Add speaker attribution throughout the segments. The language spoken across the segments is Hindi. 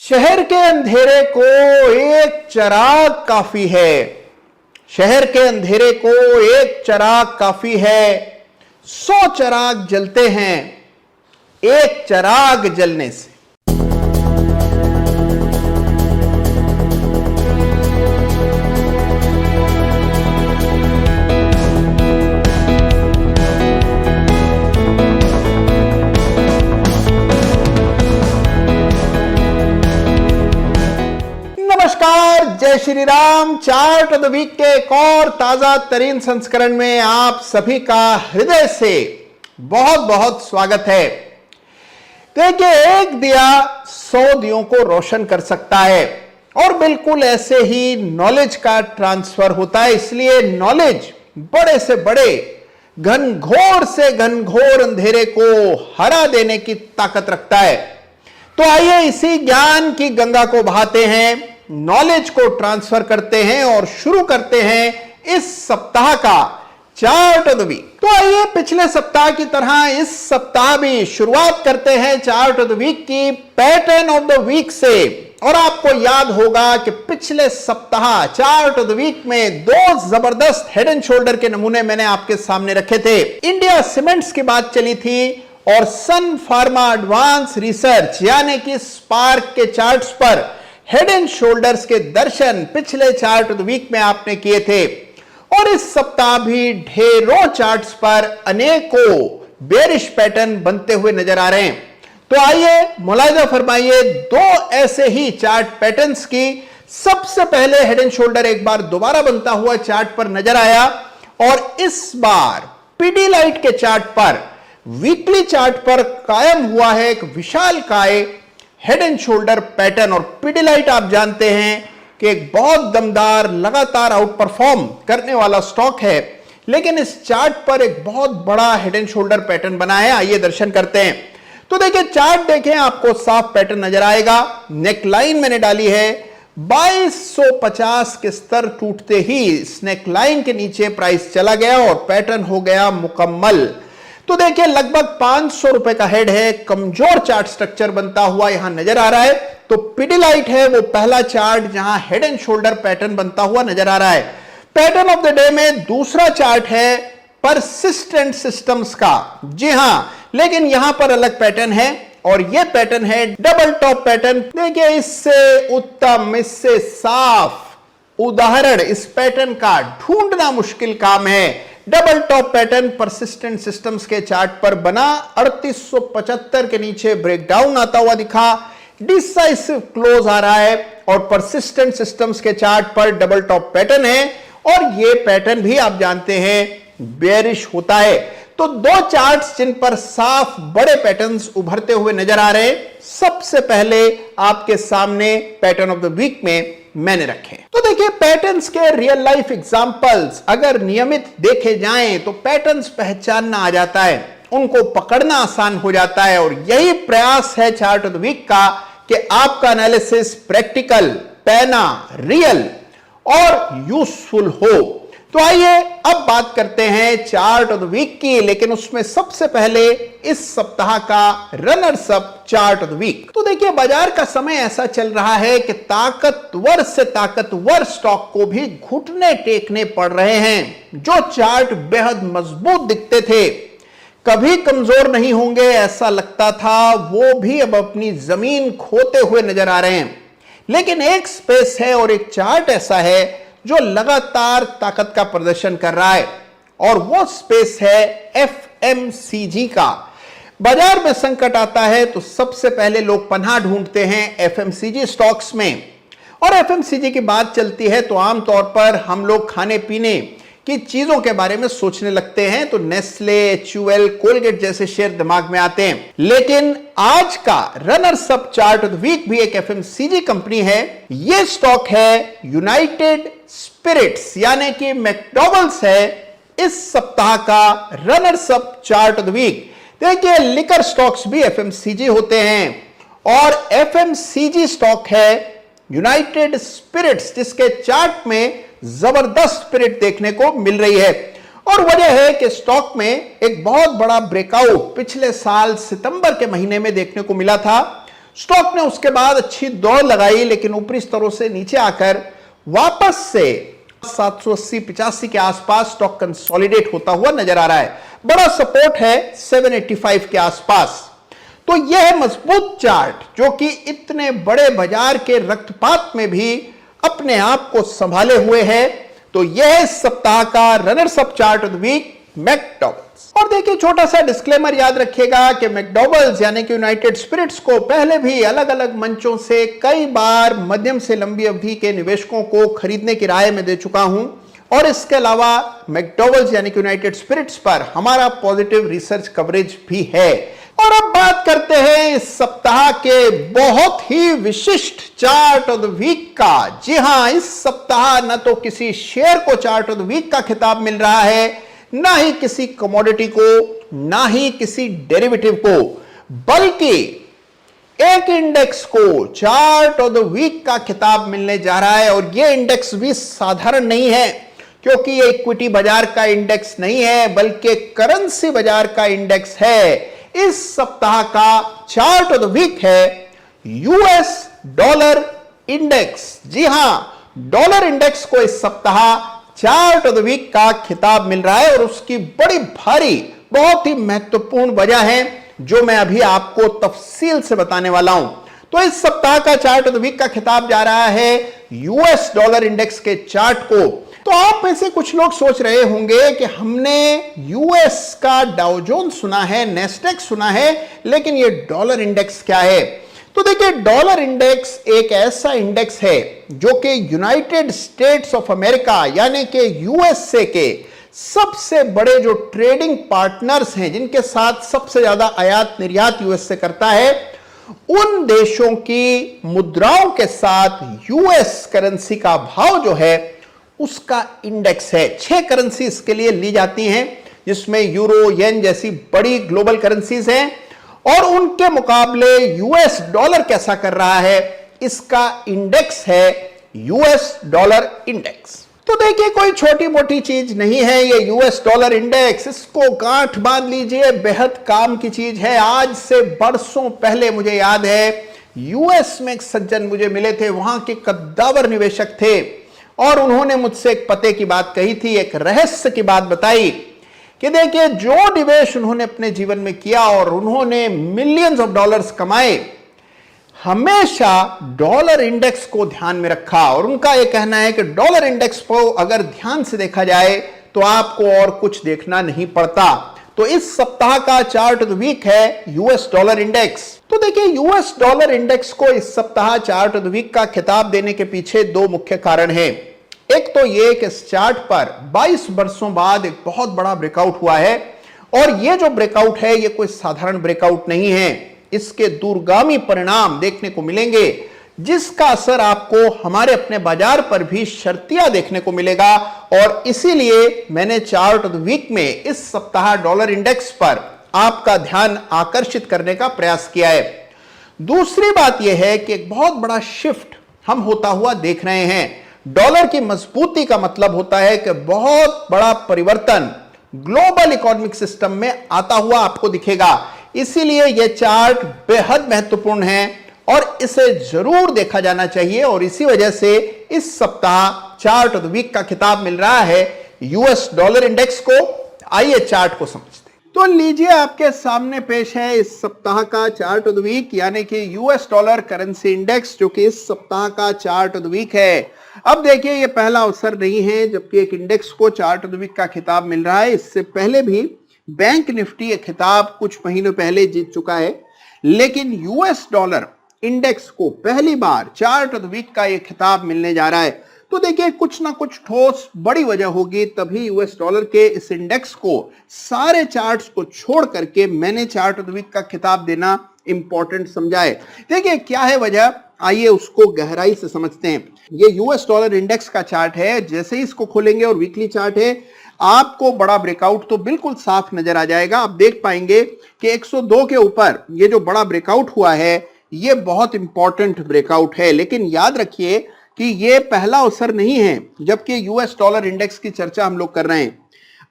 Speaker 1: शहर के अंधेरे को एक चिराग काफी है। शहर के अंधेरे को एक चिराग काफी है। 100 चिराग जलते हैं एक चिराग जलने से। नमस्कार, जय Shri Ram. Chart of the week के एक और ताजा तरीन संस्करण में आप सभी का हृदय से बहुत बहुत स्वागत है। देखिए, एक दिया 100 दियों को रोशन कर सकता है और बिल्कुल ऐसे ही नॉलेज का ट्रांसफर होता है। इसलिए नॉलेज बड़े से बड़े घनघोर से घनघोर अंधेरे को हरा देने की ताकत रखता है। तो आइए इसी ज्ञान की गंगा को बहाते हैं, नॉलेज को ट्रांसफर करते हैं और शुरू करते हैं इस सप्ताह का चार्ट ऑफ द वीक। तो आइए पिछले सप्ताह की तरह इस सप्ताह भी शुरुआत करते हैं चार्ट ऑफ द वीक की पैटर्न ऑफ द वीक से। और आपको याद होगा कि पिछले सप्ताह चार्ट ऑफ द वीक में दो जबरदस्त हेड एंड शोल्डर के नमूने मैंने आपके सामने रखे थे। इंडिया सीमेंट्स की बात चली थी और सन फार्मा एडवांस रिसर्च यानी कि स्पार्क के चार्ट्स पर हेड एंड शोल्डर्स के दर्शन पिछले चार्ट ऑफ द वीक में आपने किए थे। और इस सप्ताह भी ढेरों चार्ट्स पर अनेकों बेरिश पैटर्न बनते हुए नजर आ रहे हैं। तो आइए मुलाहिजा फरमाइए दो ऐसे ही चार्ट पैटर्न्स की। सबसे पहले हेड एंड शोल्डर एक बार दोबारा बनता हुआ चार्ट पर नजर आया और इस बार पीडीलाइट के चार्ट पर, वीकली चार्ट पर कायम हुआ है एक विशालकाय हेड एंड शोल्डर पैटर्न। और पीडीलाइट आप जानते हैं कि एक बहुत दमदार लगातार आउट परफॉर्म करने वाला स्टॉक है, लेकिन इस चार्ट पर एक बहुत बड़ा हेड एंड शोल्डर पैटर्न बना है। आइए दर्शन करते हैं। तो देखिए, चार्ट देखें, आपको साफ पैटर्न नजर आएगा। नेकलाइन मैंने डाली है 2250 के स्तर टूटते ही इस नेकलाइन के नीचे प्राइस चला गया और पैटर्न हो गया मुकम्मल। तो देखिए, लगभग 500 रुपए का हेड है, कमजोर चार्ट स्ट्रक्चर बनता हुआ यहां नजर आ रहा है। तो पीडीलाइट है वो पहला चार्ट जहां हेड एंड शोल्डर पैटर्न बनता हुआ नजर आ रहा है। पैटर्न ऑफ द डे में दूसरा चार्ट है परसिस्टेंट सिस्टम्स का। जी हां, लेकिन यहां पर अलग पैटर्न है और यह पैटर्न है डबल टॉप पैटर्न। देखिए, इससे उत्तम, इससे साफ उदाहरण इस पैटर्न का ढूंढना मुश्किल काम है। Double top pattern persistent systems के चार्ट पर बना, 3875 के नीचे ब्रेकडाउन आता हुआ दिखा, डिसाइसिव क्लोज आ रहा है और परसिस्टेंट सिस्टम्स के चार्ट पर डबल टॉप पैटर्न है और यह पैटर्न भी आप जानते हैं बेरिश होता है। तो दो चार्ट्स जिन पर साफ बड़े पैटर्न्स उभरते हुए नजर आ रहे हैं, सबसे पहले आपके सामने पैटर्न ऑफ द वीक में मैंने रखे। तो देखिए, पैटर्न्स के रियल लाइफ एग्जांपल्स अगर नियमित देखे जाएं तो पैटर्न्स पहचानना आ जाता है, उनको पकड़ना आसान हो जाता है। और यही प्रयास है चार्ट ऑफ द वीक का कि आपका एनालिसिस प्रैक्टिकल, पैना, रियल और यूजफुल हो। तो आइए अब बात करते हैं चार्ट ऑफ द वीक की, लेकिन उसमें सबसे पहले इस सप्ताह का runners up chart of the week. तो देखिए, बाजार का समय ऐसा चल रहा है कि ताकतवर से ताकतवर स्टॉक को भी घुटने टेकने पड़ रहे हैं। जो चार्ट बेहद मजबूत दिखते थे, कभी कमजोर नहीं होंगे ऐसा लगता था, वो भी अब अपनी जमीन खोते हुए नजर आ रहे हैं। लेकिन एक स्पेस है और एक चार्ट ऐसा है जो लगातार ताकत का प्रदर्शन कर रहा है और वो स्पेस है एफएमसीजी का। बाजार में संकट आता है तो सबसे पहले लोग पनाह ढूंढते हैं एफएमसीजी स्टॉक्स में। और एफएमसीजी की बात चलती है तो आमतौर पर हम लोग खाने पीने की चीजों के बारे में सोचने लगते हैं, तो नेस्ले, एचयूएल, कोलगेट जैसे शेयर दिमाग में आते हैं। लेकिन आज का runners up chart of the week भी एक एफएमसीजी कंपनी है। यह स्टॉक है यूनाइटेड स्पिरिट्स यानी कि मैकडॉनल्ड्स है इस सप्ताह का runners up chart of the week. देखिए, लिकर स्टॉक्स भी एफएमसीजी होते हैं और एफएमसीजी स्टॉक है यूनाइटेड स्पिरिट्स, जिसके चार्ट में जबरदस्त स्पिरिट देखने को मिल रही है। और वजह है कि स्टॉक में एक बहुत बड़ा ब्रेकआउट पिछले साल सितंबर के महीने में देखने को मिला था। स्टॉक ने उसके बाद अच्छी दौड़ लगाई, लेकिन ऊपरी स्तरों से नीचे आकर वापस से 780-85 के आसपास स्टॉक कंसोलिडेट होता हुआ नजर आ रहा है। बड़ा सपोर्ट है 785 के आसपास। तो यह है मजबूत चार्ट जो कि इतने बड़े बाजार के रक्तपात में भी अपने आप को संभाले हुए है। तो यह इस सप्ताह का runners up chart of the week McDowell's. और देखिए, छोटा सा डिस्क्लेमर याद रखिएगा कि मैकडॉवेल्स यानी कि यूनाइटेड स्पिरिट्स को पहले भी अलग अलग मंचों से कई बार मध्यम से लंबी अवधि के निवेशकों को खरीदने की राय में दे चुका हूं, और इसके अलावा मैकडॉवेल्स यानी कि यूनाइटेड स्पिरिट्स पर हमारा पॉजिटिव रिसर्च कवरेज भी है। और अब बात करते हैं इस सप्ताह के बहुत ही विशिष्ट चार्ट ऑफ द वीक का। जी हां, इस सप्ताह न तो किसी शेयर को चार्ट ऑफ द वीक का खिताब मिल रहा है, ना ही किसी कमोडिटी को, ना ही किसी डेरिवेटिव को, बल्कि एक इंडेक्स को चार्ट ऑफ द वीक का खिताब मिलने जा रहा है। और यह इंडेक्स भी साधारण नहीं है, क्योंकि ये इक्विटी बाजार का इंडेक्स नहीं है, बल्कि करेंसी बाजार का इंडेक्स है। इस सप्ताह का चार्ट ऑफ द वीक है यूएस डॉलर इंडेक्स। जी हां, डॉलर इंडेक्स को इस सप्ताह चार्ट ऑफ द वीक का खिताब मिल रहा है, और उसकी बड़ी भारी, बहुत ही महत्वपूर्ण वजह है जो मैं अभी आपको तफसील से बताने वाला हूं। तो इस सप्ताह का चार्ट ऑफ द वीक का खिताब जा रहा है यूएस डॉलर इंडेक्स के चार्ट को। तो आप में से कुछ लोग सोच रहे होंगे कि हमने यूएस का डाउ जोन्स सुना है, नेस्डेक सुना है, लेकिन ये डॉलर इंडेक्स क्या है? तो देखिए, डॉलर इंडेक्स एक ऐसा इंडेक्स है जो कि यूनाइटेड स्टेट्स ऑफ अमेरिका यानी कि यूएसए के सबसे बड़े जो ट्रेडिंग पार्टनर्स हैं, जिनके साथ सबसे ज्यादा आयात निर्यात यूएस से करता है, उन देशों की मुद्राओं के साथ यूएस करेंसी का भाव जो है उसका इंडेक्स है। 6 करेंसी इसके लिए ली जाती हैं, जिसमें यूरो, येन जैसी बड़ी ग्लोबल करेंसीज हैं, और उनके मुकाबले यूएस डॉलर कैसा कर रहा है, इसका इंडेक्स है यूएस डॉलर इंडेक्स। तो देखिए, कोई छोटी मोटी चीज नहीं है ये यूएस डॉलर इंडेक्स, इसको गांठ बांध लीजिए, बेहद काम की चीज है। आज से बरसों पहले मुझे याद है, यूएस में एक सज्जन मुझे मिले थे, वहां के कद्दावर निवेशक थे, और उन्होंने मुझसे एक पते की बात कही थी, एक रहस्य की बात बताई कि देखिए, जो निवेश उन्होंने अपने जीवन में किया और उन्होंने मिलियंस ऑफ डॉलर्स कमाए, हमेशा डॉलर इंडेक्स को ध्यान में रखा। और उनका यह कहना है कि डॉलर इंडेक्स को अगर ध्यान से देखा जाए तो आपको और कुछ देखना नहीं पड़ता। तो इस सप्ताह का चार्ट ऑफ द वीक है यूएस डॉलर इंडेक्स। तो देखिए, यूएस डॉलर इंडेक्स को इस सप्ताह चार्ट ऑफ द वीक का खिताब देने के पीछे 2 मुख्य कारण हैं। एक तो यह कि इस चार्ट पर 22 वर्षों बाद एक बहुत बड़ा ब्रेकआउट हुआ है, और यह जो ब्रेकआउट है यह कोई साधारण ब्रेकआउट नहीं है। इसके दूरगामी परिणाम देखने को मिलेंगे, जिसका असर आपको हमारे अपने बाजार पर भी शर्तिया देखने को मिलेगा। और इसीलिए मैंने चार्ट ऑफ द वीक में इस सप्ताह डॉलर इंडेक्स पर आपका ध्यान आकर्षित करने का प्रयास किया है। दूसरी बात यह है कि एक बहुत बड़ा शिफ्ट हम होता हुआ देख रहे हैं। डॉलर की मजबूती का मतलब होता है कि बहुत बड़ा परिवर्तन ग्लोबल इकोनॉमिक सिस्टम में आता हुआ आपको दिखेगा। इसीलिए यह चार्ट बेहद महत्वपूर्ण है और इसे जरूर देखा जाना चाहिए, और इसी वजह से इस सप्ताह चार्ट ऑफ द वीक का खिताब मिल रहा है यूएस डॉलर इंडेक्स को। आइए चार्ट को समझते हैं। तो लीजिए, आपके सामने पेश है इस सप्ताह का चार्ट ऑफ द वीक, यानी कि यूएस डॉलर करेंसी इंडेक्स, जो कि इस सप्ताह का चार्ट ऑफ द वीक है। अब देखिए, यह पहला अवसर नहीं है जबकि एक इंडेक्स को चार्ट ऑफ द वीक का खिताब मिल रहा है। इससे पहले भी बैंक निफ्टी ये खिताब कुछ महीनों पहले जीत चुका है, लेकिन यूएस डॉलर इंडेक्स को पहली बार चार्ट ऑफ द वीक का ये खिताब मिलने जा रहा है। तो देखिए, कुछ ना कुछ ठोस बड़ी वजह होगी, तभी यूएस डॉलर के इस इंडेक्स को सारे चार्ट्स को छोड़ करके मैंने चार्ट ऑफ द वीक का खिताब देना इंपॉर्टेंट समझा है। देखिए, क्या है वजह, आइए उसको गहराई से समझते हैं। ये यूएस डॉलर इंडेक्स का चार्ट है। जैसे ही इसको खोलेंगे, और वीकली चार्ट है, आपको बड़ा ब्रेकआउट तो बिल्कुल साफ नजर आ जाएगा। आप देख पाएंगे कि 102 के ऊपर ये जो बड़ा ब्रेकआउट हुआ है, ये बहुत इंपॉर्टेंट ब्रेकआउट है। लेकिन याद रखिए कि ये पहला अवसर नहीं है जबकि यूएस डॉलर इंडेक्स की चर्चा हम लोग कर रहे हैं।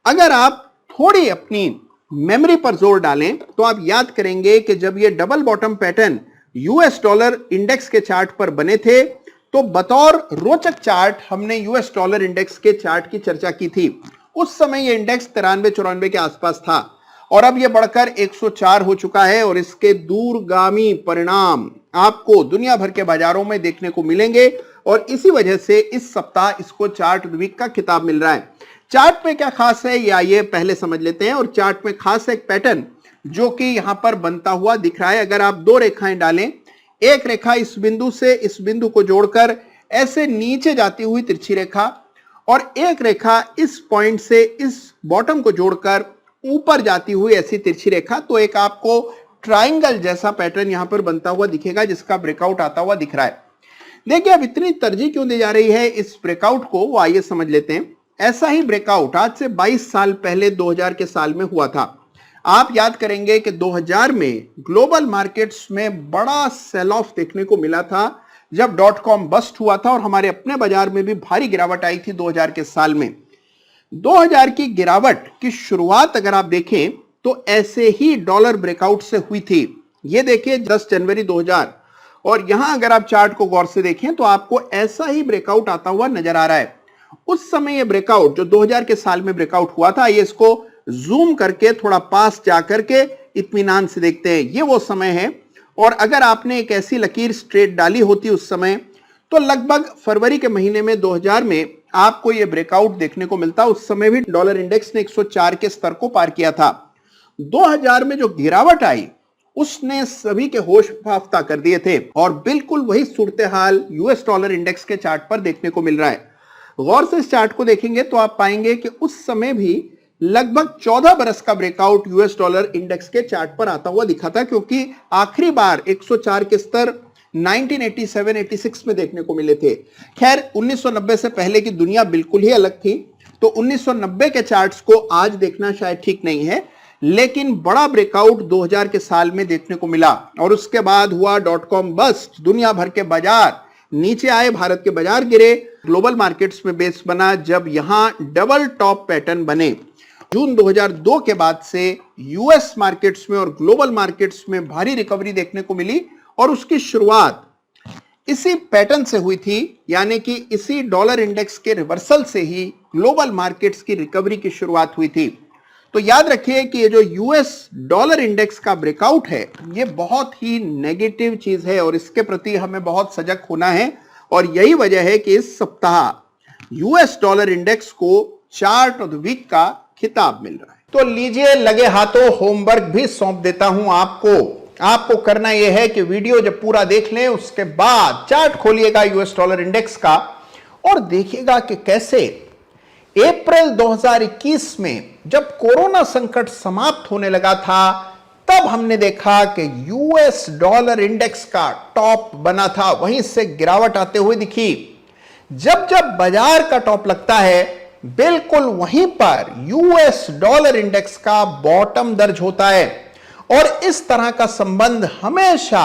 Speaker 1: अगर आप थोड़ी अपनी मेमोरी पर जोर डालें तो आप याद करेंगे कि जब ये double bottom pattern US dollar index के चार्ट पर बने थे, तो बतौर रोचक चार्ट हमने यूएस डॉलर इंडेक्स के चार्ट की चर्चा की थी। उस समय यह इंडेक्स 93-94 के आसपास था और अब यह बढ़कर 104 हो चुका है और इसके दूरगामी परिणाम आपको दुनिया भर के बाजारों में देखने को मिलेंगे और इसी वजह से इस सप्ताह इसको चार्ट वीक का खिताब मिल रहा है। चार्ट में क्या खास है ये आइए पहले समझ लेते हैं। और चार्ट में खास एक पैटर्न जो कि यहां पर बनता हुआ दिख रहा है। अगर आप दो रेखाएं डालें, एक रेखा इस बिंदु से इस बिंदु को जोड़कर ऐसे नीचे जाती हुई तिरछी रेखा और एक रेखा इस पॉइंट से इस बॉटम को जोड़कर ऊपर जाती हुई ऐसी तिरछी रेखा, तो एक आपको ट्रायंगल जैसा पैटर्न यहां पर बनता हुआ दिखेगा जिसका ब्रेकआउट आता हुआ दिख रहा है। देखिए अब इतनी तरजीह क्यों दी जा रही है इस ब्रेकआउट को, वो आइए समझ लेते हैं। ऐसा ही ब्रेकआउट आज से 22 साल पहले 2000 के साल में हुआ था। आप याद करेंगे कि 2000 में ग्लोबल मार्केट्स में बड़ा सेल ऑफ देखने को मिला था जब .com बस्ट हुआ था और हमारे अपने बाजार में भी भारी गिरावट आई थी 2000 के साल में। 2000 की गिरावट की शुरुआत अगर आप देखें तो ऐसे ही डॉलर ब्रेकआउट से हुई थी। ये देखिए 10 जनवरी 2000 और यहां अगर आप चार्ट को गौर से देखें तो आपको ऐसा ही ब्रेकआउट आता हुआ नजर आ रहा है। उस समय ये ब्रेकआउट जो 2000 के साल में ब्रेकआउट हुआ था, ये इसको जूम करके थोड़ा पास जाकर के इत्मीनान से देखते हैं। ये वो समय है और अगर आपने एक ऐसी लकीर स्ट्रेट डाली होती उस समय तो लगभग फरवरी के महीने में 2000 में आपको ये ब्रेकआउट देखने को मिलता। उस समय भी डॉलर इंडेक्स ने 104 के स्तर को पार किया था। 2000 में जो गिरावट आई उसने सभी के होश फाफ्ता कर दिए थे और बिल्कुल वही सूरत हाल यूएस डॉलर इंडेक्स के चार्ट पर देखने को मिल रहा है। गौर से इस चार्ट को देखेंगे तो आप पाएंगे कि उस समय भी लगभग 14 बरस का ब्रेकआउट यूएस डॉलर इंडेक्स के चार्ट पर आता हुआ दिखा था, क्योंकि आखिरी बार 104 के स्तर 1987-86 में देखने को मिले थे। खैर 1990 से पहले की दुनिया बिल्कुल ही अलग थी, तो 1990 के चार्ट्स को आज देखना शायद ठीक नहीं है, लेकिन बड़ा ब्रेकआउट 2000 के साल में देखने को मिला और उसके बाद हुआ .com बस्ट। दुनिया भर के बाजार नीचे आए, भारत के बाजार गिरे, ग्लोबल मार्केट्स में बेस बना जब यहां डबल टॉप पैटर्न बने। जून 2002 के बाद से यूएस मार्केट्स में और ग्लोबल मार्केट्स में भारी रिकवरी देखने को मिली और उसकी शुरुआत इसी पैटर्न से हुई थी, यानी कि इसी डॉलर इंडेक्स के रिवर्सल से ही ग्लोबल मार्केट्स की रिकवरी की शुरुआत हुई थी। तो याद रखिए कि ये जो यूएस डॉलर इंडेक्स का ब्रेकआउट है ये बहुत ही नेगेटिव चीज है और इसके प्रति हमें बहुत सजग होना है और यही वजह है कि इस सप्ताह यूएस डॉलर इंडेक्स को चार्ट ऑफ द वीक का खिताब मिल रहा है। तो लीजिए लगे हाथों होमवर्क भी सौंप देता हूं आपको करना यह है कि वीडियो जब पूरा देख लें उसके बाद चार्ट खोलिएगा यूएस डॉलर इंडेक्स का और देखिएगा कि कैसे अप्रैल 2021 में जब कोरोना संकट समाप्त होने लगा था तब हमने देखा कि यूएस डॉलर इंडेक्स का टॉप बना था, वहीं से गिरावट आते हुए दिखी। जब जब बाजार का टॉप लगता है बिल्कुल वहीं पर यूएस डॉलर इंडेक्स का बॉटम दर्ज होता है और इस तरह का संबंध हमेशा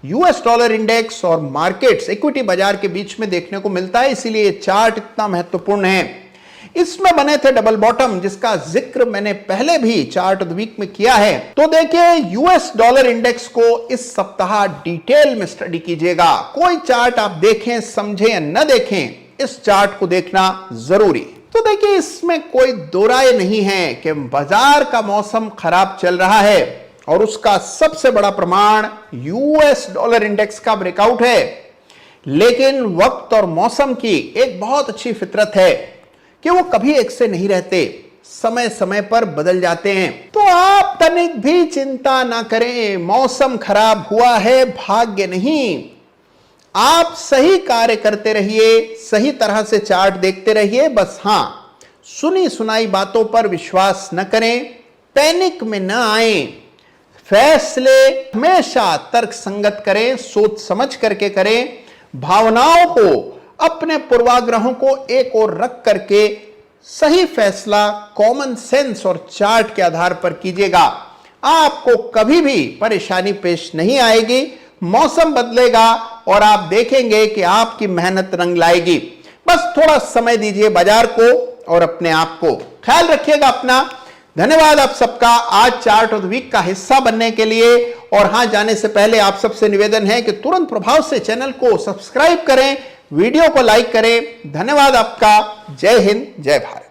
Speaker 1: यूएस डॉलर इंडेक्स और मार्केट्स इक्विटी बाजार के बीच में देखने को मिलता है। इसीलिए चार्ट इतना महत्वपूर्ण है। इसमें बने थे डबल बॉटम जिसका जिक्र मैंने पहले भी चार्ट ऑफ द वीक में किया है। तो देखिए यूएस डॉलर इंडेक्स को इस सप्ताह डिटेल में स्टडी कीजिएगा। कोई चार्ट आप देखें समझें या न देखें, इस चार्ट को देखना जरूरी। तो देखिए इसमें कोई दो राय नहीं है कि बाजार का मौसम खराब चल रहा है और उसका सबसे बड़ा प्रमाण यूएस डॉलर इंडेक्स का ब्रेकआउट है। लेकिन वक्त और मौसम की एक बहुत अच्छी फितरत है कि वो कभी एक से नहीं रहते, समय समय पर बदल जाते हैं। तो आप तनिक भी चिंता ना करें, मौसम खराब हुआ है भाग्य नहीं। आप सही कार्य करते रहिए, सही तरह से चार्ट देखते रहिए। बस हां, सुनी सुनाई बातों पर विश्वास न करें, पैनिक में न आए, फैसले हमेशा तर्क संगत करें, सोच समझ करके करें, भावनाओं को अपने पूर्वाग्रहों को एक ओर रख करके सही फैसला कॉमन सेंस और चार्ट के आधार पर कीजिएगा। आपको कभी भी परेशानी पेश नहीं आएगी। मौसम बदलेगा और आप देखेंगे कि आपकी मेहनत रंग लाएगी। बस थोड़ा समय दीजिए बाजार को और अपने आप को। ख्याल रखिएगा अपना। धन्यवाद आप सबका आज चार्ट ऑफ द वीक का हिस्सा बनने के लिए। और हां, जाने से पहले आप सबसे निवेदन है कि तुरंत प्रभाव से चैनल को सब्सक्राइब करें, वीडियो को लाइक करें। धन्यवाद आपका। जय हिंद, जय भारत।